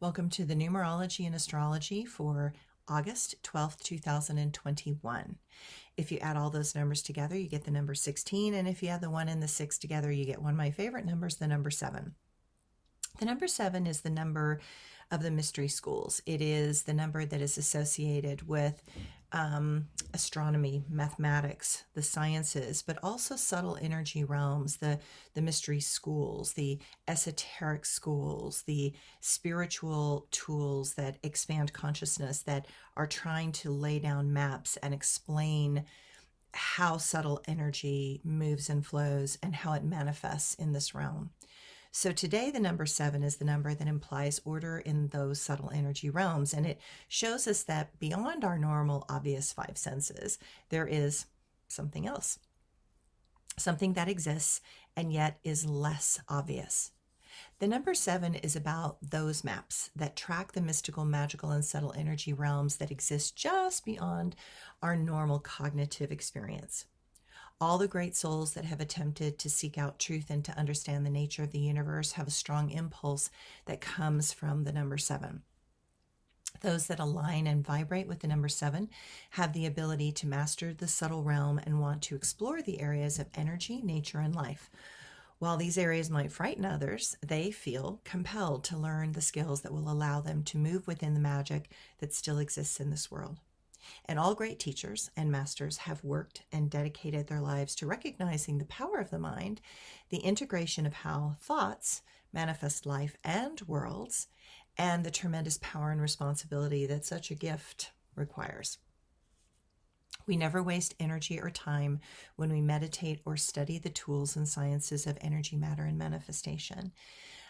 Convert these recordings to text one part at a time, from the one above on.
Welcome to the Numerology and Astrology for August 12th, 2021. If you add all those numbers together, you get the number 16. And if you add the 1 and the 6 together, you get one of my favorite numbers, the number 7. The number 7 is the number of the mystery schools. It is the number that is associated with astronomy, mathematics, the sciences, but also subtle energy realms, the mystery schools, the esoteric schools, the spiritual tools that expand consciousness, that are trying to lay down maps and explain how subtle energy moves and flows and how it manifests in this realm. So today, the number 7 is the number that implies order in those subtle energy realms. And it shows us that beyond our normal, obvious 5 senses, there is something else, something that exists and yet is less obvious. The number 7 is about those maps that track the mystical, magical, and subtle energy realms that exist just beyond our normal cognitive experience. All the great souls that have attempted to seek out truth and to understand the nature of the universe have a strong impulse that comes from the number 7. Those that align and vibrate with the number 7 have the ability to master the subtle realm and want to explore the areas of energy, nature, and life. While these areas might frighten others, they feel compelled to learn the skills that will allow them to move within the magic that still exists in this world. And all great teachers and masters have worked and dedicated their lives to recognizing the power of the mind, the integration of how thoughts manifest life and worlds, and the tremendous power and responsibility that such a gift requires. We never waste energy or time when we meditate or study the tools and sciences of energy, matter, and manifestation.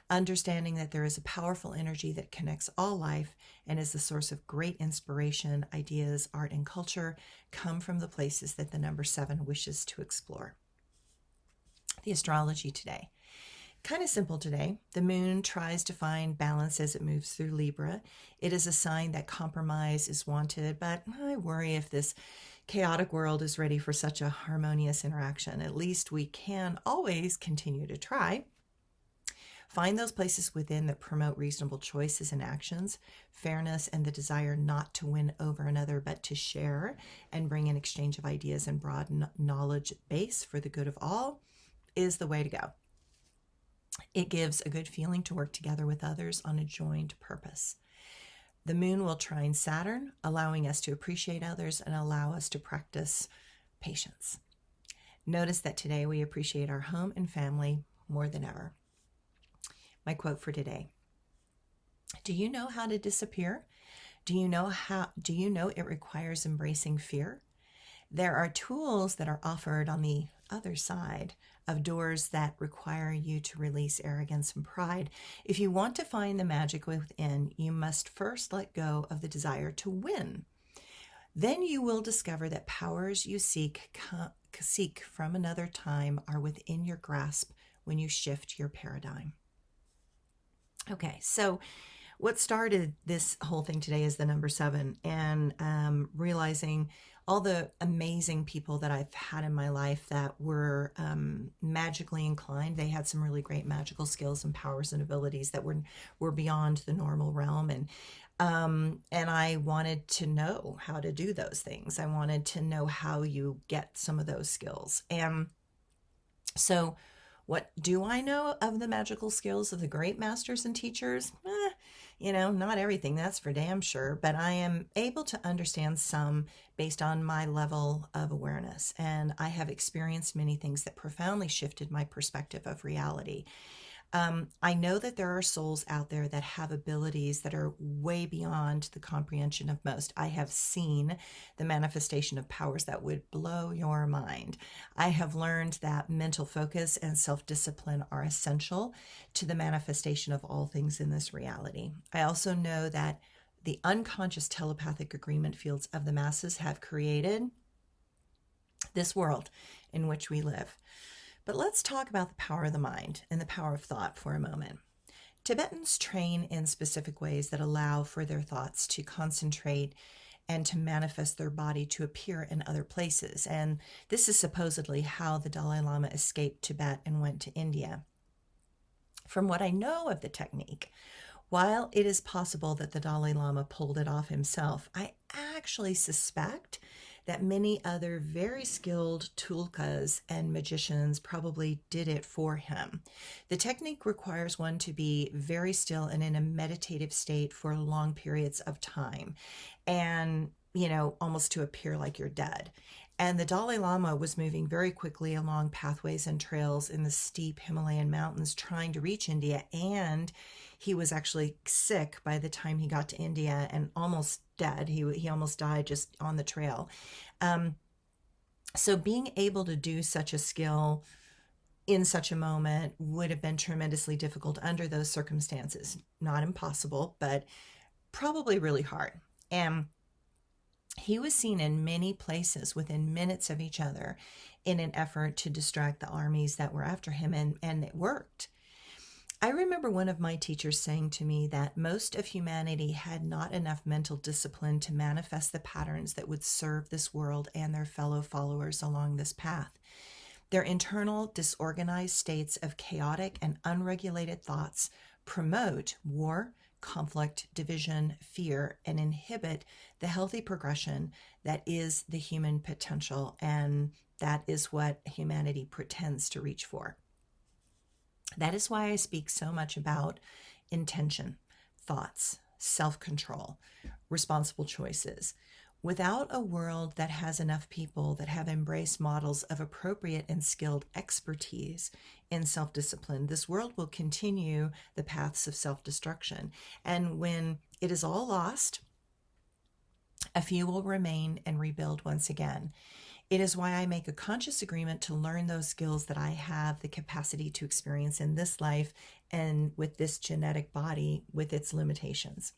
Understanding that there is a powerful energy that connects all life and is the source of great inspiration, ideas, art, and culture come from the places that the number 7 wishes to explore. The astrology today. Kind of simple today. The moon tries to find balance as it moves through Libra. It is a sign that compromise is wanted, but I worry if this chaotic world is ready for such a harmonious interaction. At least we can always continue to try. Find those places within that promote reasonable choices and actions, fairness, and the desire not to win over another, but to share and bring an exchange of ideas and broad knowledge base for the good of all is the way to go. It gives a good feeling to work together with others on a joined purpose. The moon will trine Saturn, allowing us to appreciate others and allow us to practice patience. Notice that today we appreciate our home and family more than ever. My quote for today. Do you know how to disappear? Do you know it requires embracing fear? There are tools that are offered on the other side of doors that require you to release arrogance and pride. If you want to find the magic within, you must first let go of the desire to win. Then you will discover that powers you seek from another time are within your grasp when you shift your paradigm. Okay, so what started this whole thing today is the number 7, and realizing all the amazing people that I've had in my life that were magically inclined. They had some really great magical skills and powers and abilities that were beyond the normal realm, and I wanted to know how to do those things. I wanted to know how you get some of those skills. And so what do I know of the magical skills of the great masters and teachers? Not everything, that's for damn sure, but I am able to understand some based on my level of awareness. And I have experienced many things that profoundly shifted my perspective of reality. I know that there are souls out there that have abilities that are way beyond the comprehension of most. I have seen the manifestation of powers that would blow your mind. I have learned that mental focus and self-discipline are essential to the manifestation of all things in this reality. I also know that the unconscious telepathic agreement fields of the masses have created this world in which we live. But let's talk about the power of the mind and the power of thought for a moment. Tibetans train in specific ways that allow for their thoughts to concentrate and to manifest their body to appear in other places. And this is supposedly how the Dalai Lama escaped Tibet and went to India. From what I know of the technique, While it is possible that the Dalai Lama pulled it off himself, I actually suspect that many other very skilled tulkas and magicians probably did it for him. The technique requires one to be very still and in a meditative state for long periods of time, and, almost to appear like you're dead. And the Dalai Lama was moving very quickly along pathways and trails in the steep Himalayan mountains trying to reach India. And he was actually sick by the time he got to India and almost dead. He almost died just on the trail. So being able to do such a skill in such a moment would have been tremendously difficult under those circumstances. Not impossible, but probably really hard. And he was seen in many places within minutes of each other in an effort to distract the armies that were after him, and it worked. I remember one of my teachers saying to me that most of humanity had not enough mental discipline to manifest the patterns that would serve this world and their fellow followers along this path. Their internal, disorganized states of chaotic and unregulated thoughts promote war, conflict, division, fear, and inhibit the healthy progression that is the human potential, and that is what humanity pretends to reach for. That is why I speak so much about intention, thoughts, self-control, responsible choices. Without a world that has enough people that have embraced models of appropriate and skilled expertise in self-discipline, this world will continue the paths of self-destruction. And when it is all lost, a few will remain and rebuild once again. It is why I make a conscious agreement to learn those skills that I have the capacity to experience in this life and with this genetic body with its limitations.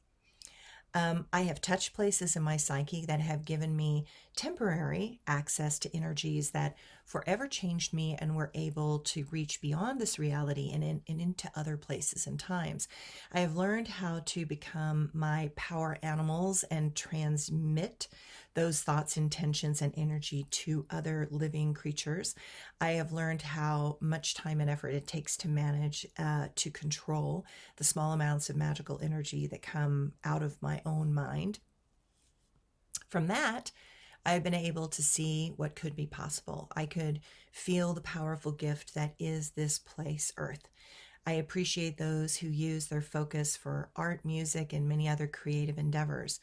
I have touched places in my psyche that have given me temporary access to energies that forever changed me and were able to reach beyond this reality and into other places and times. I have learned how to become my power animals and transmit those thoughts, intentions, and energy to other living creatures. I have learned how much time and effort it takes to manage, to control the small amounts of magical energy that come out of my own mind. From that, I've been able to see what could be possible. I could feel the powerful gift that is this place, Earth. I appreciate those who use their focus for art, music, and many other creative endeavors.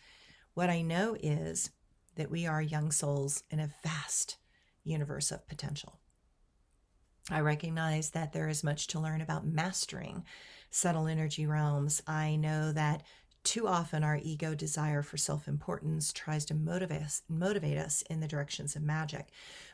What I know is that we are young souls in a vast universe of potential. I recognize that there is much to learn about mastering subtle energy realms. I know that too often our ego desire for self-importance tries to motivate us in the directions of magic.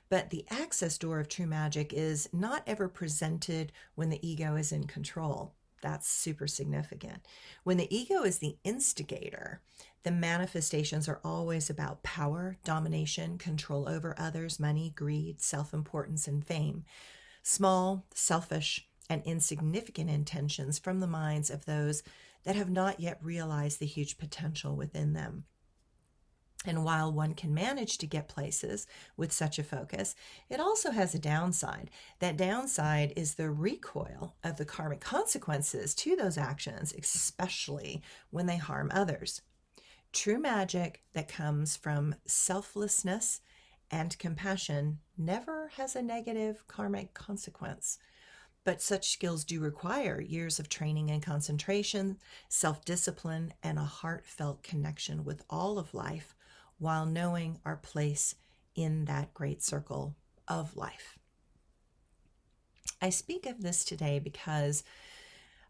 But the access door of true magic is not ever presented when the ego is in control. That's super significant. When the ego is the instigator, the manifestations are always about power, domination, control over others, money, greed, self-importance, and fame. Small, selfish, and insignificant intentions from the minds of those that have not yet realized the huge potential within them. And while one can manage to get places with such a focus, it also has a downside. That downside is the recoil of the karmic consequences to those actions, especially when they harm others. True magic that comes from selflessness and compassion never has a negative karmic consequence. But such skills do require years of training and concentration, self-discipline, and a heartfelt connection with all of life, while knowing our place in that great circle of life. I speak of this today because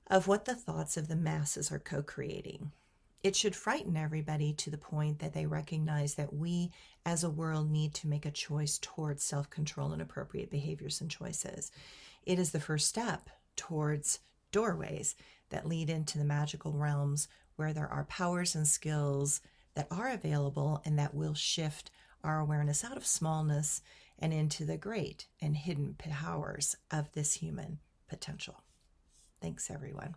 of what the thoughts of the masses are co-creating. It should frighten everybody to the point that they recognize that we as a world need to make a choice towards self-control and appropriate behaviors and choices. It is the first step towards doorways that lead into the magical realms where there are powers and skills that are available and that will shift our awareness out of smallness and into the great and hidden powers of this human potential. Thanks, everyone.